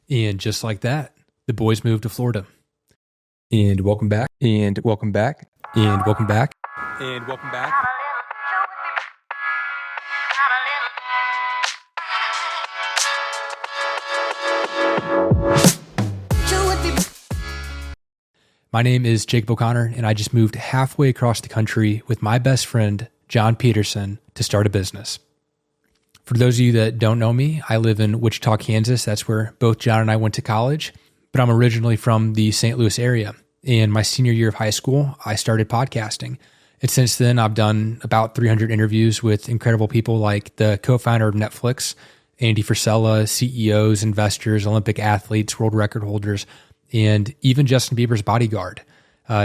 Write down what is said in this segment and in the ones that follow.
And just like that, the boys moved to Florida. And welcome back, and welcome back, and welcome back, and welcome back. My name is Jacob O'Connor, and I just moved halfway across the country with my best friend, John Peterson, to start a business. For those of you that don't know me, I live in Wichita, Kansas. That's where both John and I went to college, but I'm originally from the St. Louis area. In my senior year of high school, I started podcasting. And since then, I've done about 300 interviews with incredible people like the co-founder of Netflix, Andy Frisella, CEOs, investors, Olympic athletes, world record holders, and even Justin Bieber's bodyguard.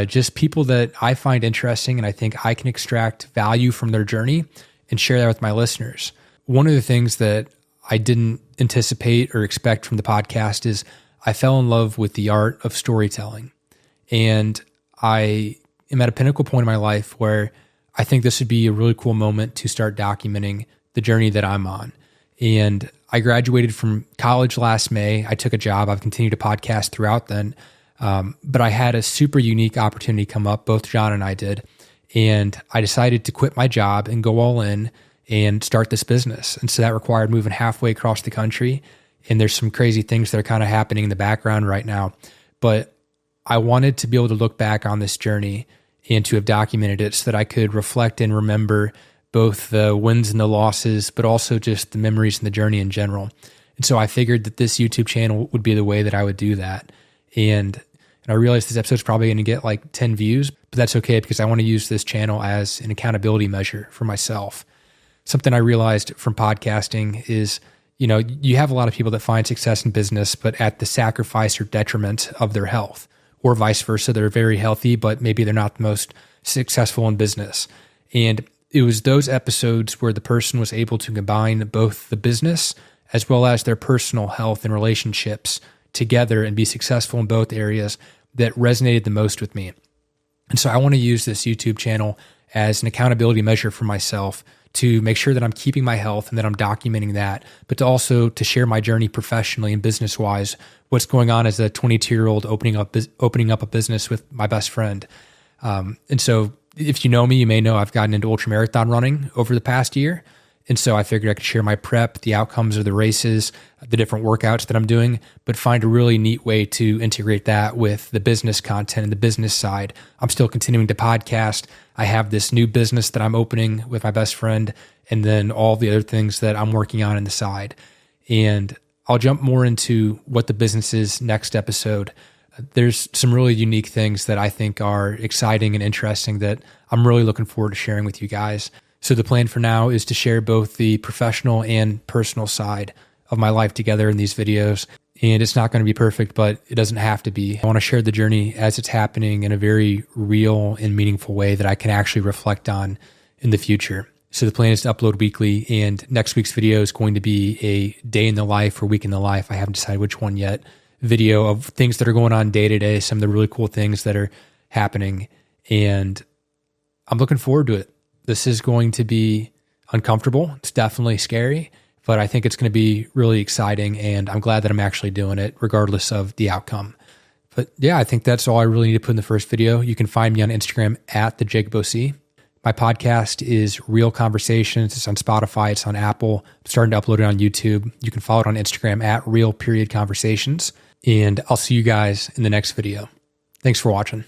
Just people that I find interesting and I think I can extract value from their journey and share that with my listeners. One of the things that I didn't anticipate or expect from the podcast is I fell in love with the art of storytelling. And I am at a pinnacle point in my life where I think this would be a really cool moment to start documenting the journey that I'm on. And I graduated from college last May. I took a job. I've continued to podcast throughout then. But I had a super unique opportunity come up. Both John and I did. And I decided to quit my job and go all in and start this business. And so that required moving halfway across the country. And there's some crazy things that are kind of happening in the background right now. But I wanted to be able to look back on this journey and to have documented it so that I could reflect and remember both the wins and the losses, but also just the memories and the journey in general. And so I figured that this YouTube channel would be the way that I would do that. And I realized this episode's probably going to get like 10 views, but that's okay because I want to use this channel as an accountability measure for myself. Something I realized from podcasting is, you have a lot of people that find success in business, but at the sacrifice or detriment of their health, or vice versa. They're very healthy, but maybe they're not the most successful in business. And it was those episodes where the person was able to combine both the business as well as their personal health and relationships together and be successful in both areas that resonated the most with me. And so I want to use this YouTube channel as an accountability measure for myself to make sure that I'm keeping my health and that I'm documenting that, but to also to share my journey professionally and business-wise, what's going on as a 22-year-old opening up a business with my best friend. And so if you know me, you may know I've gotten into ultramarathon running over the past year. And so I figured I could share my prep, the outcomes of the races, the different workouts that I'm doing, but find a really neat way to integrate that with the business content and the business side. I'm still continuing to podcast. I have this new business that I'm opening with my best friend, and then all the other things that I'm working on the side. And I'll jump more into what the business is next episode. There's some really unique things that I think are exciting and interesting that I'm really looking forward to sharing with you guys. So the plan for now is to share both the professional and personal side of my life together in these videos. And it's not going to be perfect, but it doesn't have to be. I want to share the journey as it's happening in a very real and meaningful way that I can actually reflect on in the future. So the plan is to upload weekly, and next week's video is going to be a day in the life or week in the life. I haven't decided which one yet. Video of things that are going on day to day, some of the really cool things that are happening. And I'm looking forward to it. This is going to be uncomfortable. It's definitely scary, but I think it's going to be really exciting, and I'm glad that I'm actually doing it regardless of the outcome. But yeah, I think that's all I really need to put in the first video. You can find me on Instagram at the Jacob OC. My podcast is Real Conversations. It's on Spotify. It's on Apple. I'm starting to upload it on YouTube. You can follow it on Instagram at Real Conversations. And I'll see you guys in the next video. Thanks for watching.